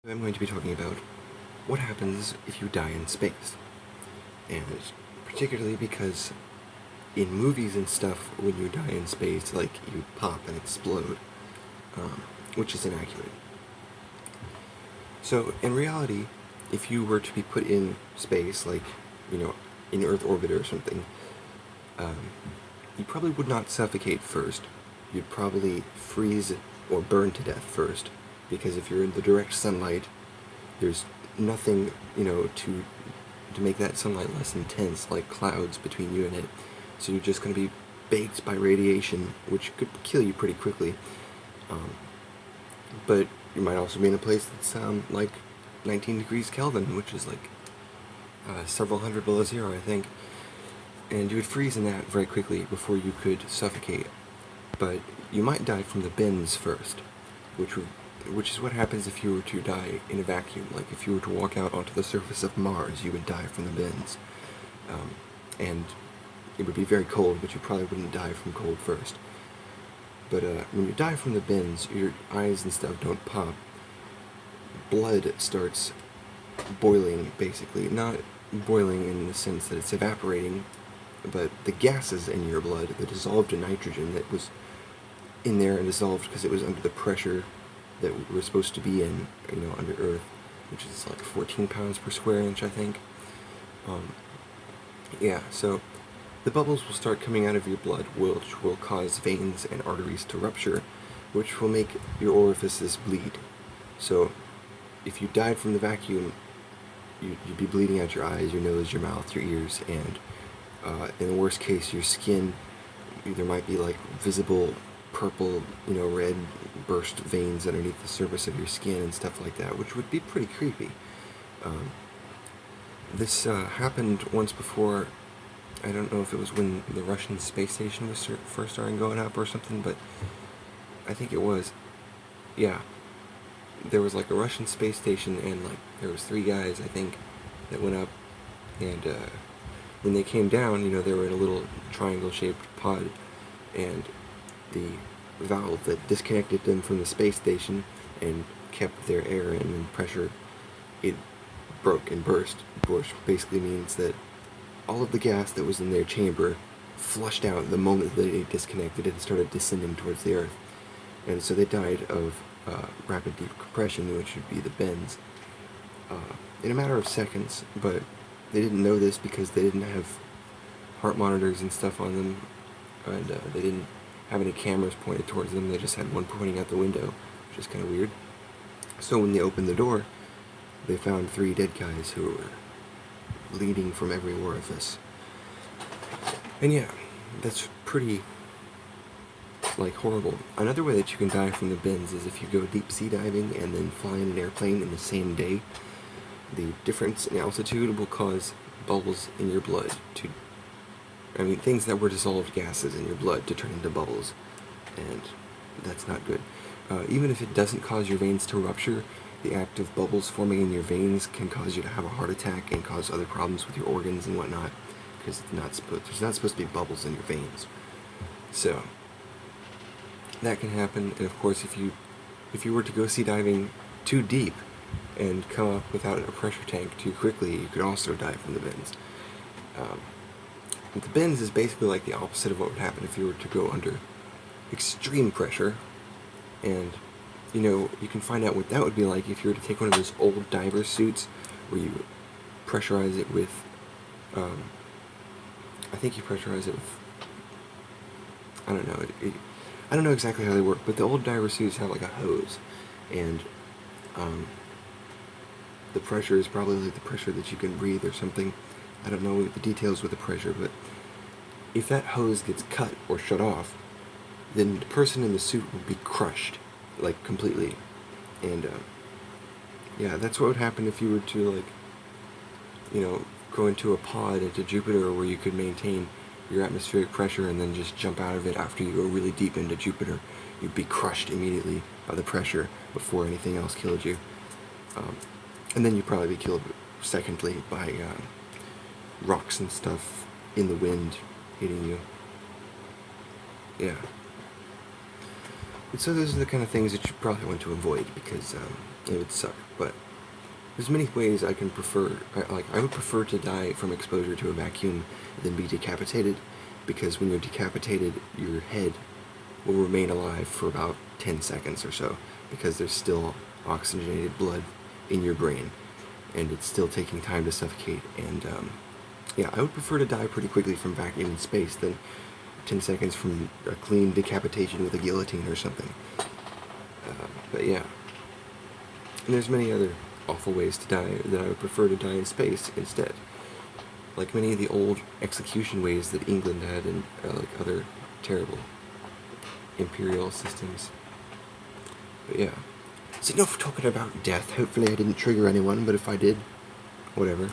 I'm going to be talking about what happens if you die in space. And particularly because in movies and stuff, when you die in space, like, you pop and explode, which is inaccurate. So, in reality, if you were to be put in space, like, in Earth orbit or something, you probably would not suffocate first. You'd probably freeze or burn to death first, because if you're in the direct sunlight, there's nothing, to make that sunlight less intense, like clouds between you and it. So you're just going to be baked by radiation, which could kill you pretty quickly. But you might also be in a place that's like 19 degrees Kelvin, which is like several hundred below zero, I think. And you would freeze in that very quickly before you could suffocate. But you might die from the bends first, which is what happens if you were to die in a vacuum. Like, if you were to walk out onto the surface of Mars, you would die from the bends. And it would be very cold, but you probably wouldn't die from cold first. But when you die from the bends, your eyes and stuff don't pop. Blood starts boiling, basically. Not boiling in the sense that it's evaporating, but the gases in your blood, the dissolved nitrogen that was in there and dissolved because it was under the pressure that we're supposed to be in, under Earth, which is like 14 pounds per square inch, I think. So the bubbles will start coming out of your blood, which will cause veins and arteries to rupture, which will make your orifices bleed. So if you died from the vacuum, you'd be bleeding out your eyes, your nose, your mouth, your ears, and in the worst case, your skin, there might be like visible purple, red burst veins underneath the surface of your skin and stuff like that, which would be pretty creepy. This happened once before. I don't know if it was when the Russian space station was first starting going up or something, but I think it was. Yeah. There was like a Russian space station, and like there was 3 guys, I think, that went up, and when they came down, they were in a little triangle-shaped pod, and the valve that disconnected them from the space station and kept their air in and pressure, it broke and burst, which basically means that all of the gas that was in their chamber flushed out the moment that it disconnected and started descending towards the Earth. And so they died of rapid decompression, which would be the bends, in a matter of seconds. But they didn't know this because they didn't have heart monitors and stuff on them, and they didn't have any cameras pointed towards them. They just had one pointing out the window, which is kind of weird. So when they opened the door, they found 3 dead guys who were bleeding from every orifice. And yeah, that's pretty, horrible. Another way that you can die from the bends is if you go deep sea diving and then fly in an airplane in the same day. The difference in altitude will cause bubbles in your blood things that were dissolved gases in your blood to turn into bubbles, and that's not good. Even if it doesn't cause your veins to rupture, the act of bubbles forming in your veins can cause you to have a heart attack and cause other problems with your organs and whatnot, because there's not supposed to be bubbles in your veins. So that can happen, and of course, if you were to go sea diving too deep and come up without a pressure tank too quickly, you could also die from the bends. The bends is basically like the opposite of what would happen if you were to go under extreme pressure, and you can find out what that would be like if you were to take one of those old diver suits where you pressurize it with, I think you pressurize it with, I don't know, I don't know exactly how they work, but the old diver suits have like a hose, and the pressure is probably like the pressure that you can breathe or something. I don't know the details with the pressure, but if that hose gets cut or shut off, then the person in the suit will be crushed, like, completely. And that's what would happen if you were to, go into a pod into Jupiter where you could maintain your atmospheric pressure and then just jump out of it after you go really deep into Jupiter. You'd be crushed immediately by the pressure before anything else killed you. And then you'd probably be killed secondly by rocks and stuff in the wind hitting you. Yeah. And so those are the kind of things that you probably want to avoid, because It would suck, but there's many ways I can prefer. I would prefer to die from exposure to a vacuum than be decapitated, because when you're decapitated, your head will remain alive for about 10 seconds or so, because there's still oxygenated blood in your brain, and it's still taking time to suffocate. And yeah, I would prefer to die pretty quickly from vacuum in space than 10 seconds from a clean decapitation with a guillotine or something. But yeah, and there's many other awful ways to die that I would prefer to die in space instead. Like many of the old execution ways that England had and like other terrible imperial systems. But yeah. So enough talking about death. Hopefully I didn't trigger anyone, but if I did, whatever.